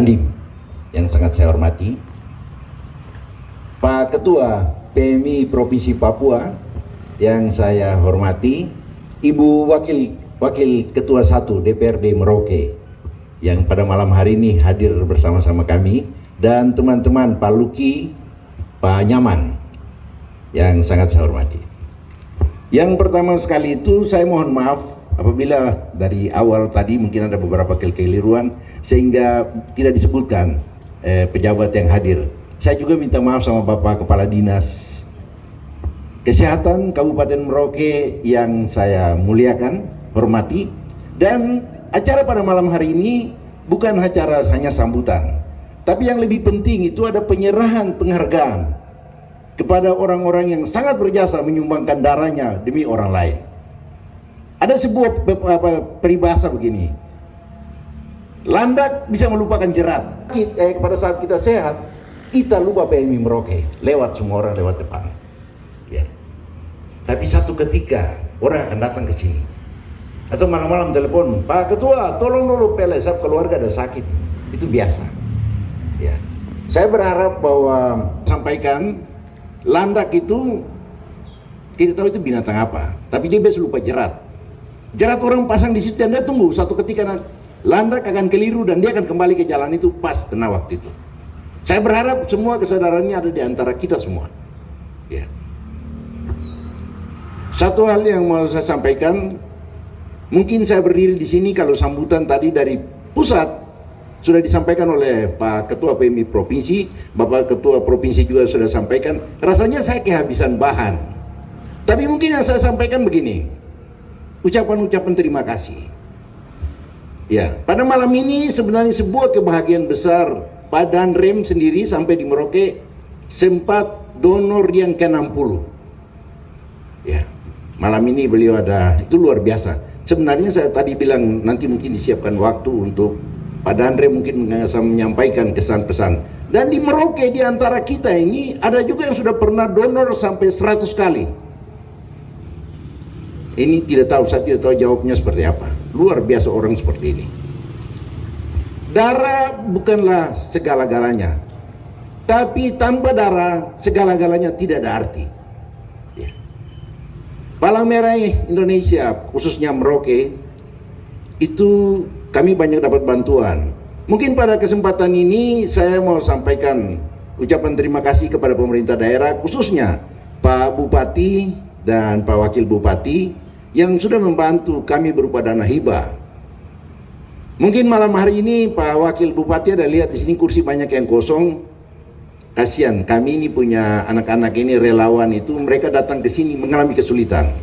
Andim yang sangat saya hormati, Pak Ketua PMI Provinsi Papua yang saya hormati, Ibu Wakil Ketua 1 DPRD Merauke yang pada malam hari ini hadir bersama-sama kami, dan teman-teman Pak Luki, Pak Nyaman yang sangat saya hormati. Yang pertama sekali itu saya mohon maaf apabila dari awal tadi mungkin ada beberapa kekeliruan sehingga tidak disebutkan pejabat yang hadir. Saya juga minta maaf sama Bapak Kepala Dinas Kesehatan Kabupaten Merauke yang saya muliakan, hormati. Dan acara pada malam hari ini bukan acara hanya sambutan, tapi yang lebih penting itu ada penyerahan penghargaan kepada orang-orang yang sangat berjasa menyumbangkan darahnya demi orang lain. Ada sebuah peribahasa begini, landak bisa melupakan jerat. Pada saat kita sehat, kita lupa PMI Merauke, lewat semua orang lewat depan. Ya. Tapi satu ketika orang akan datang ke sini, atau malam-malam telepon, Pak Ketua, tolong dulu PLSF keluarga ada sakit, itu biasa. Ya. Saya berharap bahwa sampaikan landak itu tidak tahu itu binatang apa, tapi dia biasa lupa jerat. Jerat orang pasang di situ dan dia tunggu satu ketika landak akan keliru dan dia akan kembali ke jalan itu pas kena waktu itu. Saya berharap semua kesadarannya ada di antara kita semua. Ya. Satu hal yang mau saya sampaikan, mungkin saya berdiri di sini kalau sambutan tadi dari pusat sudah disampaikan oleh Pak Ketua PMI Provinsi, Bapak Ketua Provinsi juga sudah sampaikan. Rasanya saya kehabisan bahan. Tapi mungkin yang saya sampaikan begini, ucapan-ucapan terima kasih. Ya, pada malam ini sebenarnya sebuah kebahagiaan besar. Pak Danrem sendiri sampai di Merauke sempat donor yang ke-60. Ya, malam ini beliau ada, itu luar biasa. Sebenarnya saya tadi bilang nanti mungkin disiapkan waktu untuk Pak Danrem mungkin menyampaikan kesan-pesan. Dan di Merauke di antara kita ini ada juga yang sudah pernah donor sampai 100 kali. Ini saya tidak tahu jawabnya seperti apa. Luar biasa orang seperti ini. Darah bukanlah segala-galanya, tapi tanpa darah segala-galanya tidak ada arti. Ya. Palang Merah Indonesia, khususnya Merauke, itu kami banyak dapat bantuan. Mungkin pada kesempatan ini saya mau sampaikan ucapan terima kasih kepada pemerintah daerah, khususnya Pak Bupati dan Pak Wakil Bupati yang sudah membantu kami berupa dana hibah. Mungkin malam hari ini Pak Wakil Bupati ada lihat di sini kursi banyak yang kosong. Kasihan, kami ini punya anak-anak ini relawan itu, mereka datang ke sini mengalami kesulitan.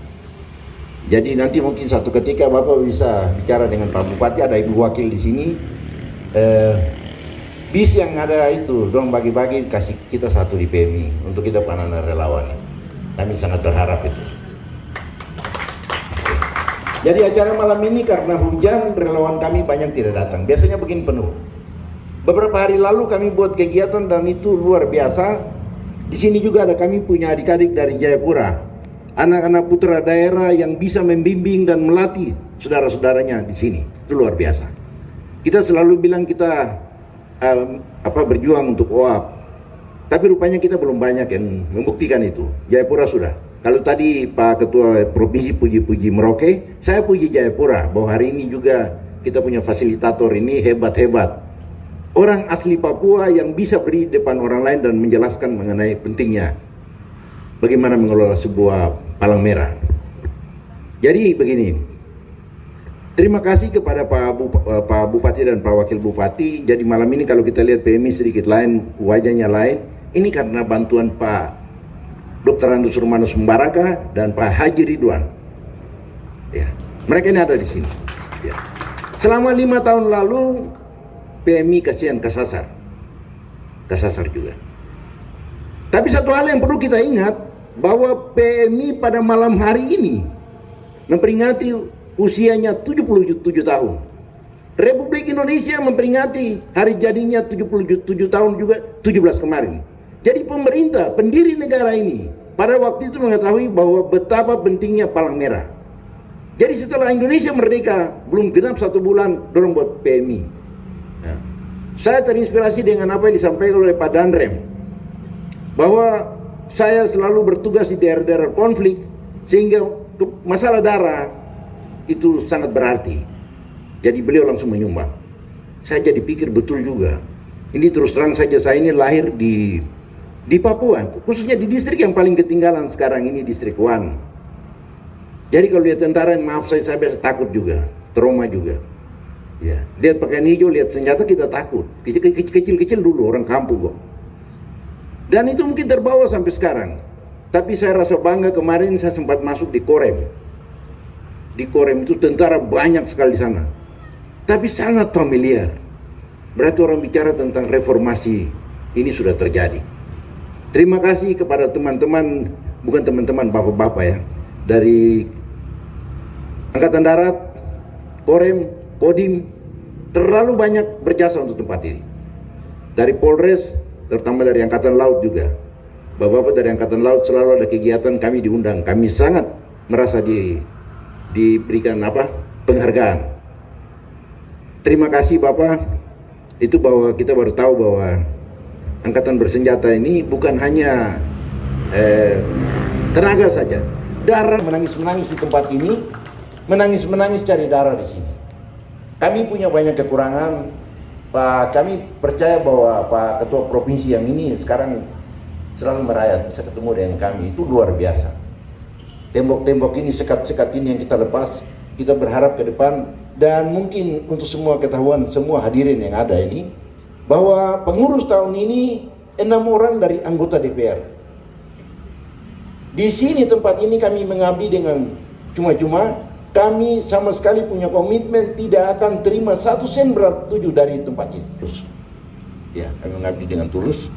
Jadi nanti mungkin satu ketika Bapak bisa bicara dengan Pak Bupati, ada Ibu Wakil di sini. Bis yang ada itu dong bagi-bagi kasih kita satu di PMI untuk kita anak-anak relawan. Kami sangat berharap itu. Jadi acara malam ini karena hujan, relawan kami banyak tidak datang. Biasanya begini penuh. Beberapa hari lalu kami buat kegiatan dan itu luar biasa. Di sini juga ada kami punya adik-adik dari Jayapura, anak-anak putra daerah yang bisa membimbing dan melatih saudara-saudaranya di sini. Itu luar biasa. Kita selalu bilang kita berjuang untuk OAP, tapi rupanya kita belum banyak yang membuktikan itu. Jayapura sudah. Kalau tadi Pak Ketua Provinsi puji-puji Merauke, saya puji Jayapura bahwa hari ini juga kita punya fasilitator ini hebat-hebat. Orang asli Papua yang bisa beri depan orang lain dan menjelaskan mengenai pentingnya bagaimana mengelola sebuah palang merah. Jadi begini, terima kasih kepada Pak Bupati dan Pak Wakil Bupati. Jadi malam ini kalau kita lihat PMI sedikit lain, wajahnya lain, ini karena bantuan Pak Dr. Andus Rumanus Mbaraka dan Pak Haji Ridwan. Ya, mereka ini ada di sini. Ya. Selama 5 tahun lalu PMI kasihan kesasar juga. Tapi satu hal yang perlu kita ingat bahwa PMI pada malam hari ini memperingati usianya 77 tahun. Republik Indonesia memperingati hari jadinya 77 tahun juga 17 kemarin. Jadi pemerintah, pendiri negara ini pada waktu itu mengetahui bahwa betapa pentingnya palang merah. Jadi setelah Indonesia merdeka, belum genap 1 bulan, dorong buat PMI. Ya. Saya terinspirasi dengan apa yang disampaikan oleh Pak Danrem, bahwa saya selalu bertugas di daerah-daerah konflik, sehingga masalah darah itu sangat berarti. Jadi beliau langsung menyumbang. Saya jadi pikir betul juga. Ini terus terang saja, saya ini lahir di Papua, khususnya di distrik yang paling ketinggalan sekarang ini, distrik Wan. Jadi kalau lihat tentara, maaf saya biasa takut juga, trauma juga. Ya, lihat pakaian hijau, lihat senjata kita takut. Kecil-kecil dulu orang kampung kok. Dan itu mungkin terbawa sampai sekarang. Tapi saya rasa bangga, kemarin saya sempat masuk di Korem. Di Korem itu tentara banyak sekali di sana. Tapi sangat familiar. Berarti orang bicara tentang reformasi ini sudah terjadi. Terima kasih kepada teman-teman, bukan teman-teman, bapak-bapak ya, dari Angkatan Darat, Korem, Kodim, terlalu banyak berjasa untuk tempat ini. Dari Polres, terutama dari Angkatan Laut juga. Bapak-bapak dari Angkatan Laut selalu ada kegiatan, kami diundang. Kami sangat merasa diberikan penghargaan. Terima kasih Bapak. Itu bahwa kita baru tahu bahwa Angkatan Bersenjata ini bukan hanya tenaga saja. Darah menangis-menangis di tempat ini, menangis-menangis cari darah di sini. Kami punya banyak kekurangan, Pak. Kami percaya bahwa Pak Ketua Provinsi yang ini sekarang selalu merayat, bisa ketemu dengan kami, itu luar biasa. Tembok-tembok ini, sekat-sekat ini yang kita lepas, kita berharap ke depan, dan mungkin untuk semua ketahuan, semua hadirin yang ada ini, bahwa pengurus tahun ini 6 orang dari anggota DPR. Di sini tempat ini kami mengabdi dengan cuma-cuma. Kami sama sekali punya komitmen tidak akan terima 1 sen berat 7 dari tempat ini. Terus, ya, kami mengabdi dengan tulus.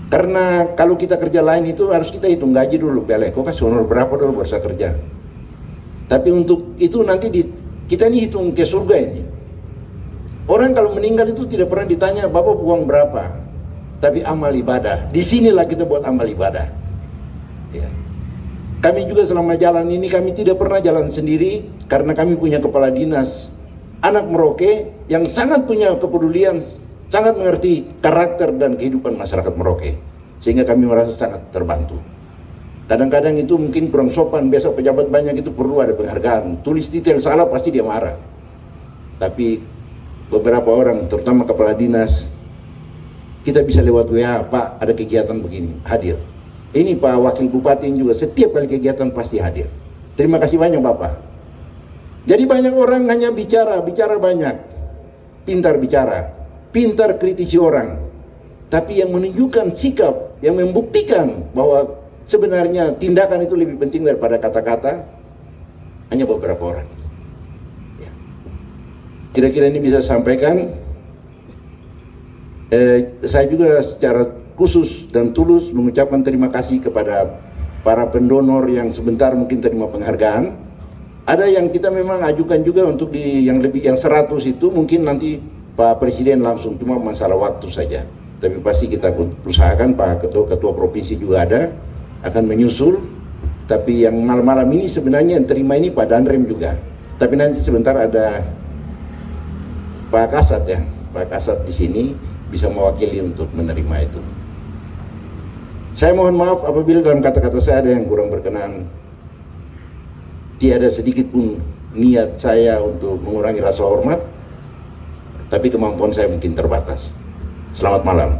Karena kalau kita kerja lain itu harus kita hitung gaji dulu, PLN. Kok kasih honor berapa dulu baru saya kerja. Tapi untuk itu nanti kita ini hitung ke surga ini. Orang kalau meninggal itu tidak pernah ditanya Bapak uang berapa, tapi amal ibadah. Disinilah kita buat amal ibadah. Ya. Kami juga selama jalan ini kami tidak pernah jalan sendiri, karena kami punya kepala dinas anak Merauke yang sangat punya kepedulian, sangat mengerti karakter dan kehidupan masyarakat Merauke, sehingga kami merasa sangat terbantu. Kadang-kadang itu mungkin kurang sopan, biasa pejabat banyak itu perlu ada penghargaan, tulis detail salah pasti dia marah. Tapi beberapa orang, terutama kepala dinas, kita bisa lewat WA, Pak ada kegiatan begini, hadir. Ini Pak Wakil Bupati juga setiap kali kegiatan pasti hadir. Terima kasih banyak Bapak. Jadi banyak orang hanya bicara banyak, pintar bicara, pintar kritisi orang. Tapi yang menunjukkan sikap, yang membuktikan bahwa sebenarnya tindakan itu lebih penting daripada kata-kata, hanya beberapa orang. Ya. Kira-kira ini bisa sampaikan. Saya juga secara khusus dan tulus mengucapkan terima kasih kepada para pendonor yang sebentar mungkin terima penghargaan. Ada yang kita memang ajukan juga untuk yang 100 itu mungkin nanti Pak Presiden langsung, cuma masalah waktu saja. Tapi pasti kita usahakan, Pak Ketua Provinsi juga ada, akan menyusul. Tapi yang malam-malam ini sebenarnya yang terima ini Pak Danrem juga. Tapi nanti sebentar ada Pak Kasat ya, Pak Kasat di sini bisa mewakili untuk menerima itu. Saya mohon maaf apabila dalam kata-kata saya ada yang kurang berkenan. Tiada sedikit pun niat saya untuk mengurangi rasa hormat, tapi kemampuan saya mungkin terbatas. Selamat malam.